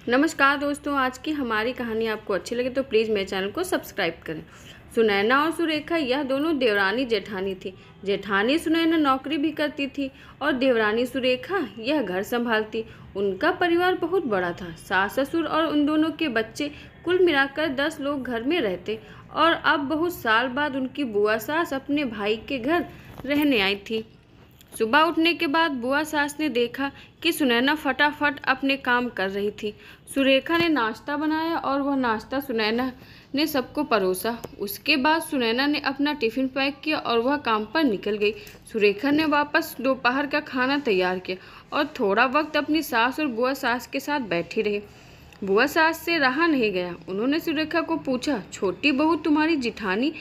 नमस्कार दोस्तों, आज की हमारी कहानी आपको अच्छी लगे तो प्लीज़ मेरे चैनल को सब्सक्राइब करें। सुनैना और सुरेखा यह दोनों देवरानी जेठानी थी। जेठानी सुनैना नौकरी भी करती थी और देवरानी सुरेखा यह घर संभालती। उनका परिवार बहुत बड़ा था। सास ससुर और उन दोनों के बच्चे, कुल मिलाकर 10 लोग घर में रहते। और अब बहुत साल बाद उनकी बुआ सास अपने भाई के घर रहने आई थी। सुबह उठने के बाद बुआ सास ने देखा कि सुनैना फटाफट अपने काम कर रही थी। सुरेखा ने नाश्ता बनाया और वह नाश्ता सुनैना ने सबको परोसा। उसके बाद सुनैना ने अपना टिफ़िन पैक किया और वह काम पर निकल गई। सुरेखा ने वापस दोपहर का खाना तैयार किया और थोड़ा वक्त अपनी सास और बुआ सास के साथ बैठी रही। बुआ सास से रहा नहीं गया। उन्होंने सुरेखा को पूछा, छोटी बहू, तुम्हारी जिठानी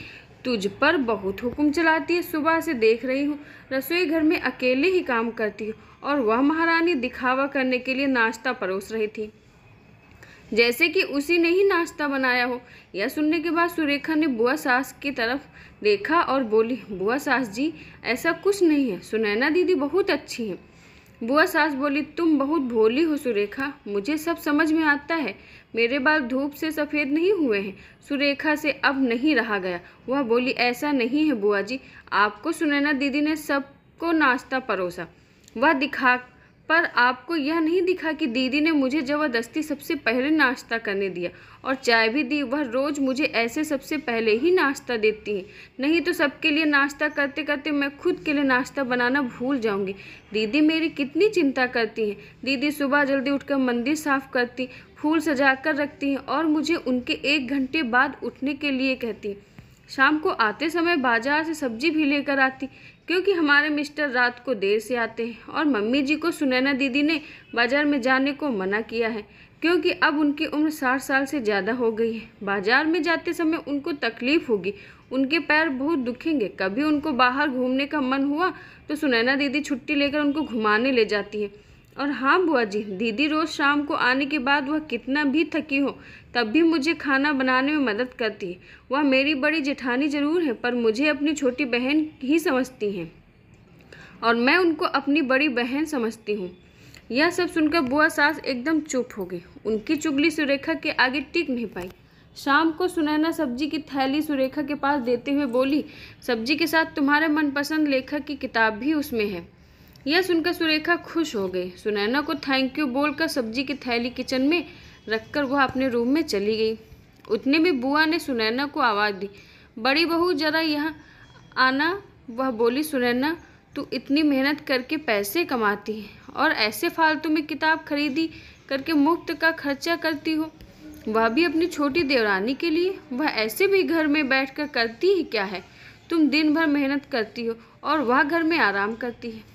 तुझ पर बहुत हुक्म चलाती है। सुबह से देख रही हूँ रसोई घर में अकेले ही काम करती है और वह महारानी दिखावा करने के लिए नाश्ता परोस रही थी, जैसे कि उसी ने ही नाश्ता बनाया हो। यह सुनने के बाद सुरेखा ने बुआ सास की तरफ देखा और बोली, बुआ सास जी, ऐसा कुछ नहीं है, सुनैना दीदी बहुत अच्छी हैं। बुआ सास बोली, तुम बहुत भोली हो सुरेखा, मुझे सब समझ में आता है। मेरे बाल धूप से सफ़ेद नहीं हुए हैं। सुरेखा से अब नहीं रहा गया। वह बोली, ऐसा नहीं है बुआ जी, आपको सुनैना दीदी ने सबको नाश्ता परोसा। वह दिखा पर आपको यह नहीं दिखा कि दीदी ने मुझे ज़बरदस्ती सबसे पहले नाश्ता करने दिया और चाय भी दी। वह रोज़ मुझे ऐसे सबसे पहले ही नाश्ता देती हैं, नहीं तो सबके लिए नाश्ता करते करते मैं खुद के लिए नाश्ता बनाना भूल जाऊंगी। दीदी मेरी कितनी चिंता करती हैं। दीदी सुबह जल्दी उठकर मंदिर साफ़ करती, फूल सजा कर रखती हैं और मुझे उनके 1 घंटे बाद उठने के लिए कहती। शाम को आते समय बाजार से सब्जी भी लेकर आती, क्योंकि हमारे मिस्टर रात को देर से आते हैं और मम्मी जी को सुनैना दीदी ने बाजार में जाने को मना किया है, क्योंकि अब उनकी उम्र 60 साल से ज़्यादा हो गई है। बाजार में जाते समय उनको तकलीफ़ होगी, उनके पैर बहुत दुखेंगे। कभी उनको बाहर घूमने का मन हुआ तो सुनैना दीदी छुट्टी लेकर उनको घुमाने ले जाती है। और हाँ बुआ जी, दीदी रोज़ शाम को आने के बाद वह कितना भी थकी हो तब भी मुझे खाना बनाने में मदद करती है। वह मेरी बड़ी जेठानी ज़रूर है, पर मुझे अपनी छोटी बहन ही समझती हैं और मैं उनको अपनी बड़ी बहन समझती हूँ। यह सब सुनकर बुआ सास एकदम चुप हो गई। उनकी चुगली सुरेखा के आगे टिक नहीं पाई। शाम को सुनैना सब्जी की थैली सुरेखा के पास देते हुए बोली, सब्जी के साथ तुम्हारे मनपसंद लेखक की किताब भी उसमें है। यह सुनकर सुरेखा खुश हो गई। सुनैना को थैंक यू बोलकर सब्जी की थैली किचन में रखकर वह अपने रूम में चली गई। उतने में बुआ ने सुनैना को आवाज़ दी, बड़ी बहू जरा यहाँ आना। वह बोली, सुनैना तू इतनी मेहनत करके पैसे कमाती है और ऐसे फालतू में किताब खरीदी करके मुफ्त का खर्चा करती हो, वह भी अपनी छोटी देवरानी के लिए। वह ऐसे भी घर में बैठकर करती ही क्या है। तुम दिन भर मेहनत करती हो और वह घर में आराम करती है।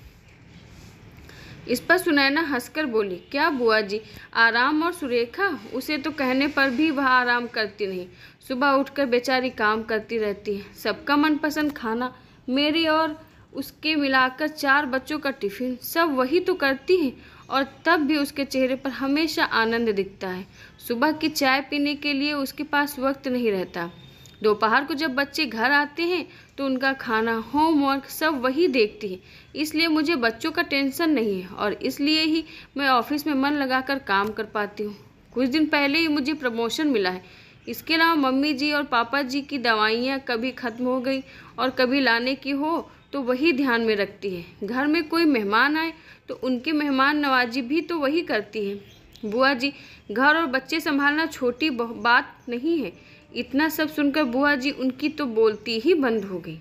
इस पर सुनैना हंसकर बोली, क्या बुआ जी, आराम? और सुरेखा, उसे तो कहने पर भी वह आराम करती नहीं। सुबह उठकर बेचारी काम करती रहती है। सबका मनपसंद खाना, मेरी और उसके मिलाकर 4 बच्चों का टिफ़िन, सब वही तो करती है और तब भी उसके चेहरे पर हमेशा आनंद दिखता है। सुबह की चाय पीने के लिए उसके पास वक्त नहीं रहता। दोपहर को जब बच्चे घर आते हैं तो उनका खाना, होमवर्क सब वही देखती है। इसलिए मुझे बच्चों का टेंशन नहीं है और इसलिए ही मैं ऑफिस में मन लगाकर काम कर पाती हूँ। कुछ दिन पहले ही मुझे प्रमोशन मिला है। इसके अलावा मम्मी जी और पापा जी की दवाइयाँ कभी ख़त्म हो गई और कभी लाने की हो तो वही ध्यान में रखती है। घर में कोई मेहमान आए तो उनकी मेहमान नवाजी भी तो वही करती है। बुआ जी, घर और बच्चे संभालना छोटी बात नहीं है। इतना सब सुनकर बुआ जी उनकी तो बोलती ही बंद हो गई।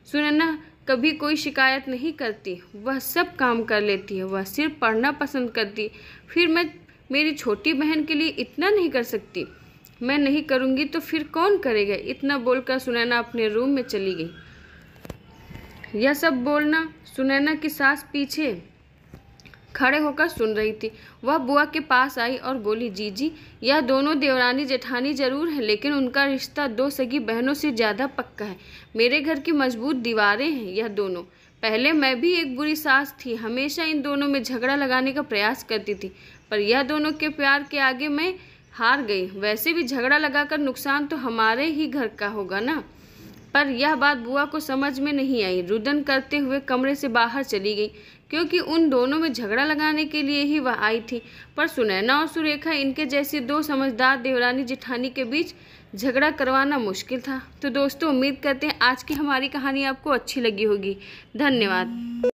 सुनैना कभी कोई शिकायत नहीं करती, वह सब काम कर लेती है। वह सिर्फ पढ़ना पसंद करती। फिर मैं मेरी छोटी बहन के लिए इतना नहीं कर सकती? मैं नहीं करूँगी तो फिर कौन करेगा? इतना बोलकर सुनैना अपने रूम में चली गई। यह सब बोलना सुनैना की सास पीछे खड़े होकर सुन रही थी। वह बुआ के पास आई और बोली, जीजी, यह दोनों देवरानी जेठानी जरूर हैं, लेकिन उनका रिश्ता 2 सगी बहनों से ज़्यादा पक्का है। मेरे घर की मजबूत दीवारें हैं यह दोनों। पहले मैं भी एक बुरी सास थी, हमेशा इन दोनों में झगड़ा लगाने का प्रयास करती थी, पर यह दोनों के प्यार के आगे मैं हार गई। वैसे भी झगड़ा लगाकर नुकसान तो हमारे ही घर का होगा ना। पर यह बात बुआ को समझ में नहीं आई। रुदन करते हुए कमरे से बाहर चली गई। क्योंकि उन दोनों में झगड़ा लगाने के लिए ही वह आई थी। पर सुनैना और सुरेखा इनके जैसी दो समझदार देवरानी जेठानी के बीच झगड़ा करवाना मुश्किल था। तो दोस्तों, उम्मीद करते हैं आज की हमारी कहानी आपको अच्छी लगी होगी। धन्यवाद।